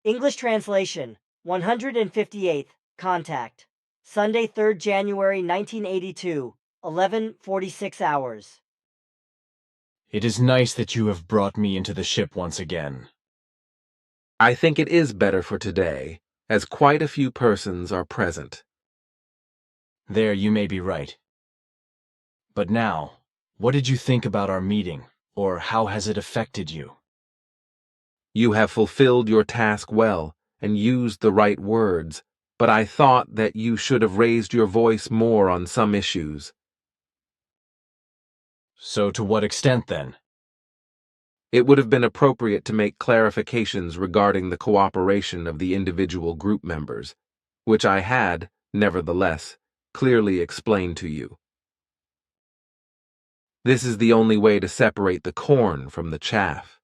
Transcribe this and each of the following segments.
English translation, 158th, contact. Sunday, 3rd January 1982, 11:46 hours. It is nice that you have brought me into the ship once again. I think it is better for today, as quite a few persons are present. There you may be right. But now, what did you think about our meeting, or how has it affected you? You have fulfilled your task well and used the right words, but I thought that you should have raised your voice more on some issues. So to what extent, then? It would have been appropriate to make clarifications regarding the cooperation of the individual group members, which I had, nevertheless, clearly explained to you. This is the only way to separate the corn from the chaff.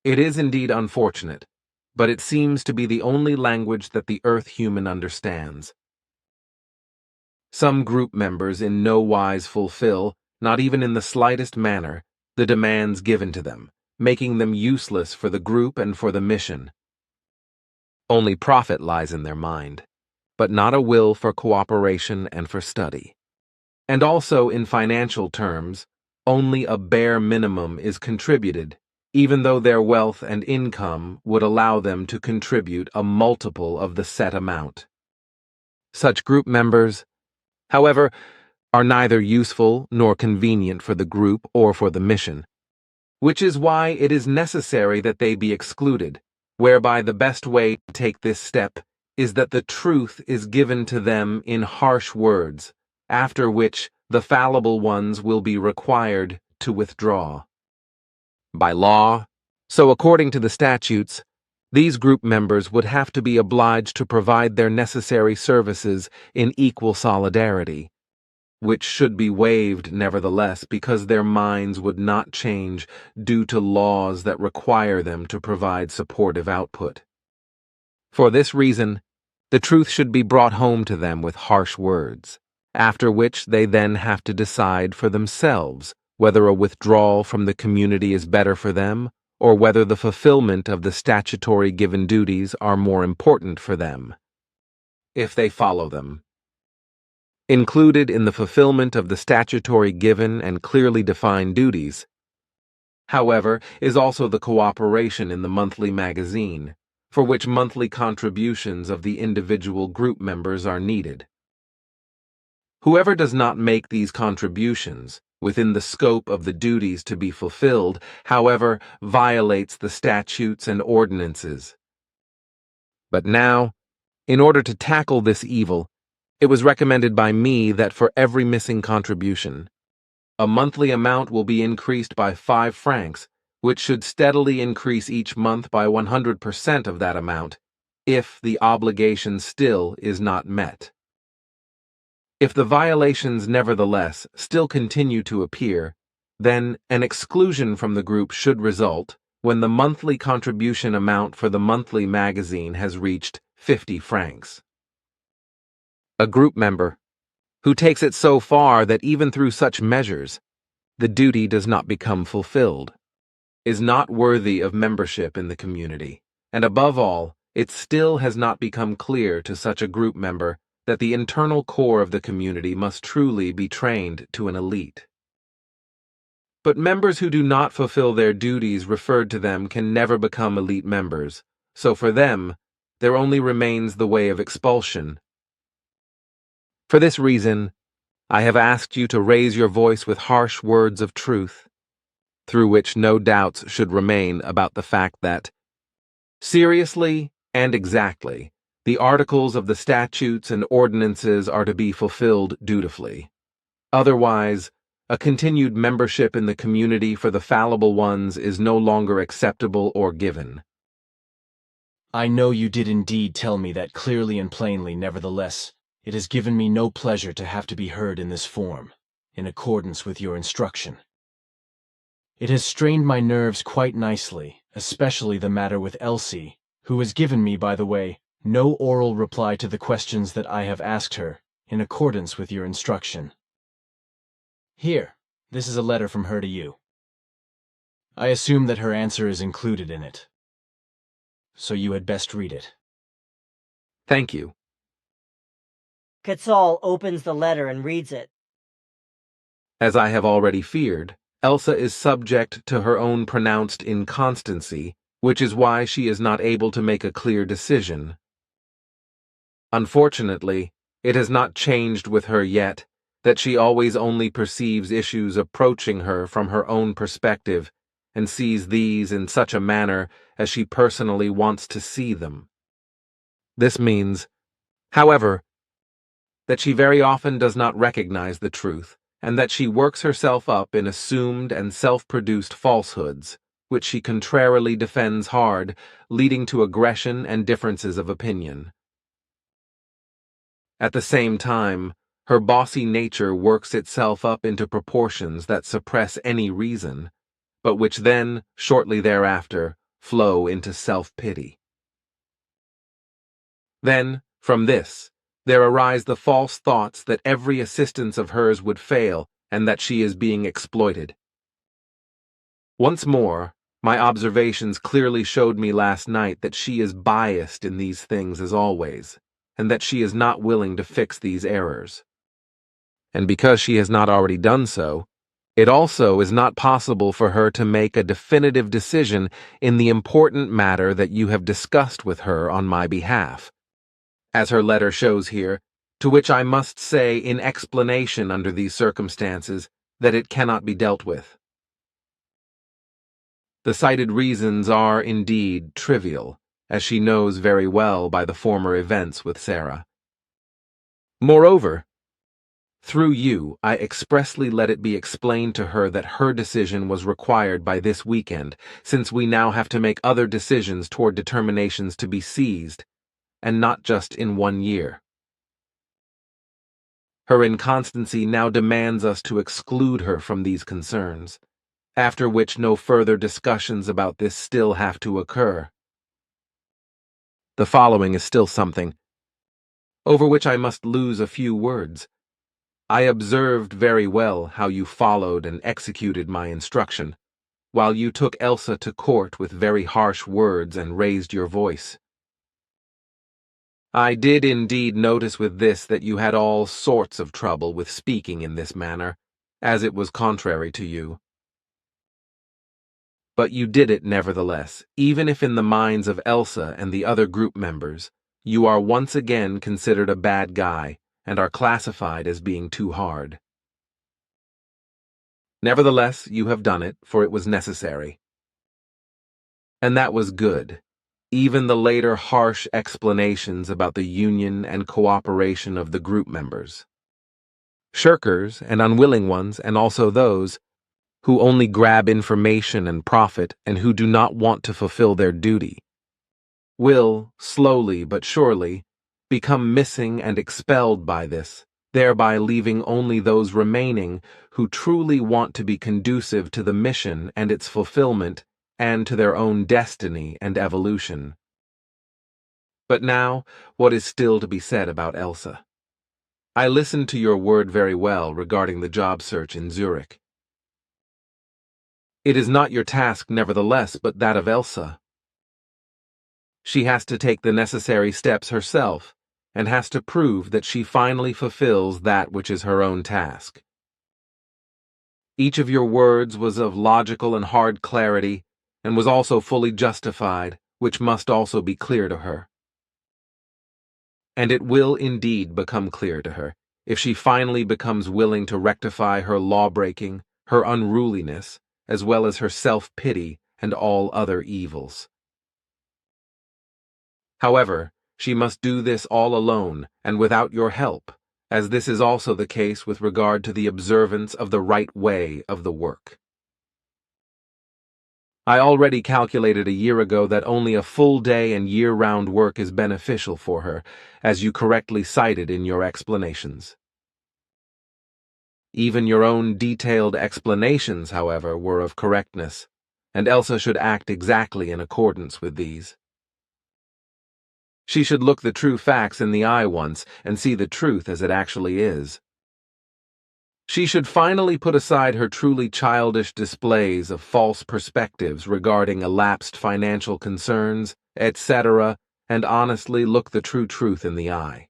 It is indeed unfortunate, but it seems to be the only language that the Earth human understands. Some group members in no wise fulfill, not even in the slightest manner, the demands given to them, making them useless for the group and for the mission. Only profit lies in their mind, but not a will for cooperation and for study. And also in financial terms, only a bare minimum is contributed, even though their wealth and income would allow them to contribute a multiple of the set amount. Such group members, however, are neither useful nor convenient for the group or for the mission, which is why it is necessary that they be excluded, whereby the best way to take this step is that the truth is given to them in harsh words, after which the fallible ones will be required to withdraw. By law, so according to the statutes, these group members would have to be obliged to provide their necessary services in equal solidarity, which should be waived nevertheless because their minds would not change due to laws that require them to provide supportive output. For this reason, the truth should be brought home to them with harsh words, after which they then have to decide for themselves whether a withdrawal from the community is better for them or whether the fulfillment of the statutory given duties are more important for them, if they follow them. Included in the fulfillment of the statutory given and clearly defined duties, however, is also the cooperation in the monthly magazine, for which monthly contributions of the individual group members are needed. Whoever does not make these contributions within the scope of the duties to be fulfilled, however, violates the statutes and ordinances. But now, in order to tackle this evil, it was recommended by me that for every missing contribution, a monthly amount will be increased by 5 francs, which should steadily increase each month by 100% of that amount, if the obligation still is not met. If the violations nevertheless still continue to appear, then an exclusion from the group should result when the monthly contribution amount for the monthly magazine has reached 50 francs. A group member who takes it so far that even through such measures, the duty does not become fulfilled, is not worthy of membership in the community, and above all, it still has not become clear to such a group member that the internal core of the community must truly be trained to an elite. But members who do not fulfill their duties referred to them can never become elite members, so for them, there only remains the way of expulsion. For this reason, I have asked you to raise your voice with harsh words of truth, through which no doubts should remain about the fact that, seriously and exactly, the articles of the statutes and ordinances are to be fulfilled dutifully. Otherwise, a continued membership in the community for the fallible ones is no longer acceptable or given. I know you did indeed tell me that clearly and plainly, nevertheless, it has given me no pleasure to have to be heard in this form, in accordance with your instruction. It has strained my nerves quite nicely, especially the matter with Elsie, who has given me, by the way, no oral reply to the questions that I have asked her, in accordance with your instruction. Here, this is a letter from her to you. I assume that her answer is included in it. so you had best read it. Thank you. Quetzal opens the letter and reads it. As I have already feared, Elsa is subject to her own pronounced inconstancy, which is why she is not able to make a clear decision. Unfortunately, it has not changed with her yet, that she always only perceives issues approaching her from her own perspective and sees these in such a manner as she personally wants to see them. This means, however, that she very often does not recognize the truth, and that she works herself up in assumed and self-produced falsehoods, which she contrarily defends hard, leading to aggression and differences of opinion. At the same time, her bossy nature works itself up into proportions that suppress any reason, but which then, shortly thereafter, flow into self-pity. Then, from this, there arise the false thoughts that every assistance of hers would fail and that she is being exploited. Once more, my observations clearly showed me last night that she is biased in these things as always, and that she is not willing to fix these errors. And because she has not already done so, it also is not possible for her to make a definitive decision in the important matter that you have discussed with her on my behalf, as her letter shows here, to which I must say in explanation under these circumstances that it cannot be dealt with. The cited reasons are, indeed, trivial, as she knows very well by the former events with Sarah. Moreover, through you, I expressly let it be explained to her that her decision was required by this weekend, since we now have to make other decisions toward determinations to be seized, and not just in 1 year. Her inconstancy now demands us to exclude her from these concerns, after which no further discussions about this still have to occur. The following is still something, over which I must lose a few words. I observed very well how you followed and executed my instruction, while you took Elsa to court with very harsh words and raised your voice. I did indeed notice with this that you had all sorts of trouble with speaking in this manner, as it was contrary to you. But you did it nevertheless, even if in the minds of Elsa and the other group members, you are once again considered a bad guy and are classified as being too hard. Nevertheless, you have done it, for it was necessary. And that was good. Even the later harsh explanations about the union and cooperation of the group members. Shirkers and unwilling ones, and also those who only grab information and profit and who do not want to fulfill their duty, will, slowly but surely, become missing and expelled by this, thereby leaving only those remaining who truly want to be conducive to the mission and its fulfillment and to their own destiny and evolution. But now, what is still to be said about Elsa? I listened to your word very well regarding the job search in Zurich. It is not your task, nevertheless, but that of Elsa. She has to take the necessary steps herself, and has to prove that she finally fulfills that which is her own task. Each of your words was of logical and hard clarity, and was also fully justified, which must also be clear to her. And it will indeed become clear to her, if she finally becomes willing to rectify her law-breaking, her unruliness, as well as her self-pity and all other evils. However, she must do this all alone and without your help, as this is also the case with regard to the observance of the right way of the work. I already calculated a year ago that only a full day and year-round work is beneficial for her, as you correctly cited in your explanations. Even your own detailed explanations, however, were of correctness, and Elsa should act exactly in accordance with these. She should look the true facts in the eye once and see the truth as it actually is. She should finally put aside her truly childish displays of false perspectives regarding elapsed financial concerns, etc., and honestly look the true truth in the eye.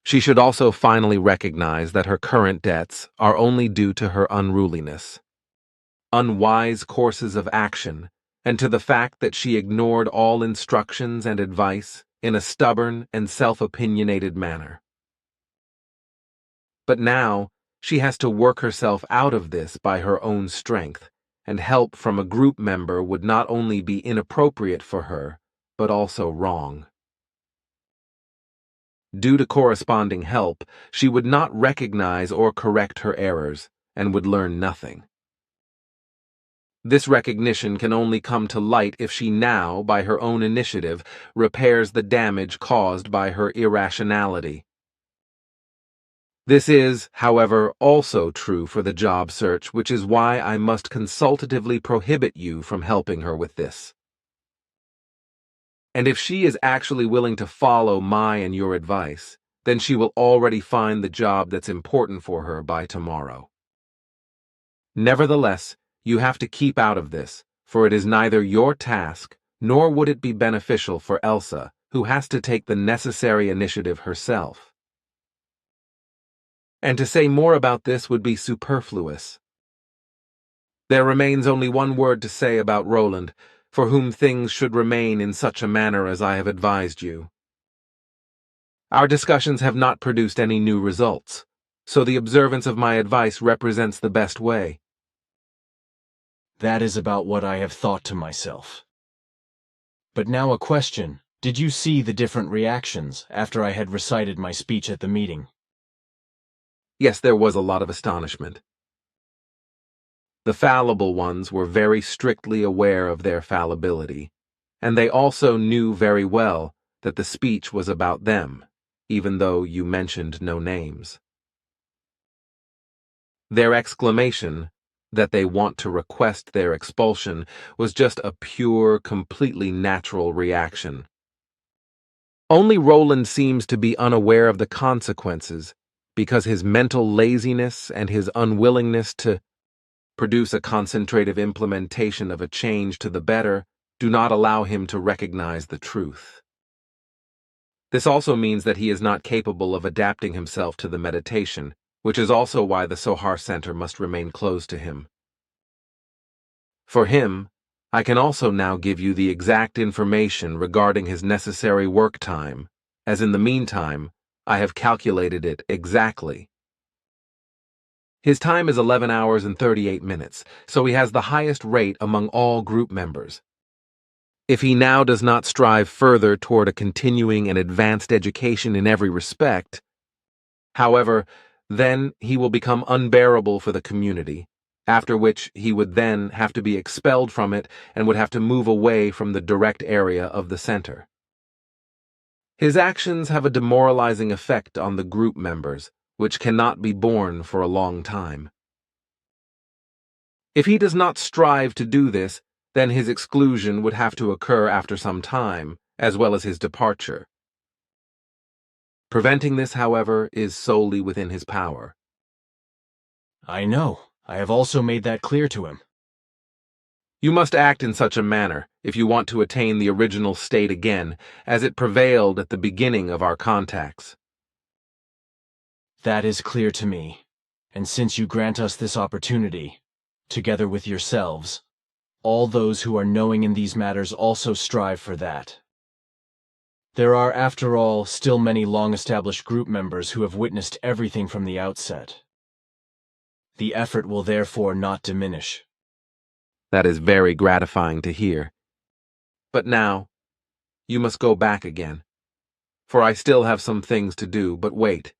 She should also finally recognize that her current debts are only due to her unruliness, unwise courses of action, and to the fact that she ignored all instructions and advice in a stubborn and self-opinionated manner. But now, she has to work herself out of this by her own strength, and help from a group member would not only be inappropriate for her, but also wrong. Due to corresponding help, she would not recognize or correct her errors, and would learn nothing. This recognition can only come to light if she now, by her own initiative, repairs the damage caused by her irrationality. This is, however, also true for the job search, which is why I must consultatively prohibit you from helping her with this. And if she is actually willing to follow my and your advice, then she will already find the job that's important for her by tomorrow. Nevertheless, you have to keep out of this, for it is neither your task, nor would it be beneficial for Elsa, who has to take the necessary initiative herself. And to say more about this would be superfluous. There remains only one word to say about Roland, for whom things should remain in such a manner as I have advised you. Our discussions have not produced any new results, so the observance of my advice represents the best way. That is about what I have thought to myself. But now a question. Did you see the different reactions after I had recited my speech at the meeting? Yes, there was a lot of astonishment. The fallible ones were very strictly aware of their fallibility, and they also knew very well that the speech was about them, even though you mentioned no names. Their exclamation, that they want to request their expulsion, was just a pure, completely natural reaction. Only Roland seems to be unaware of the consequences, because his mental laziness and his unwillingness to produce a concentrative implementation of a change to the better do not allow him to recognize the truth. This also means that he is not capable of adapting himself to the meditation, which is also why the Sohar Center must remain closed to him. For him, I can also now give you the exact information regarding his necessary work time, as in the meantime, I have calculated it exactly. His time is 11 hours and 38 minutes, so he has the highest rate among all group members. If he now does not strive further toward a continuing and advanced education in every respect, however, then he will become unbearable for the community, after which he would then have to be expelled from it and would have to move away from the direct area of the center. His actions have a demoralizing effect on the group members, which cannot be borne for a long time. If he does not strive to do this, then his exclusion would have to occur after some time, as well as his departure. Preventing this, however, is solely within his power. I know. I have also made that clear to him. You must act in such a manner if you want to attain the original state again, as it prevailed at the beginning of our contacts. That is clear to me, and since you grant us this opportunity, together with yourselves, all those who are knowing in these matters also strive for that. There are, after all, still many long-established group members who have witnessed everything from the outset. The effort will therefore not diminish. That is very gratifying to hear. But now, you must go back again, for I still have some things to do, but wait.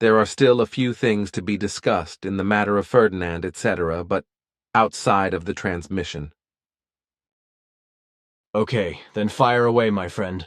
There are still a few things to be discussed in the matter of Ferdinand, etc., but outside of the transmission. Okay, then fire away, my friend.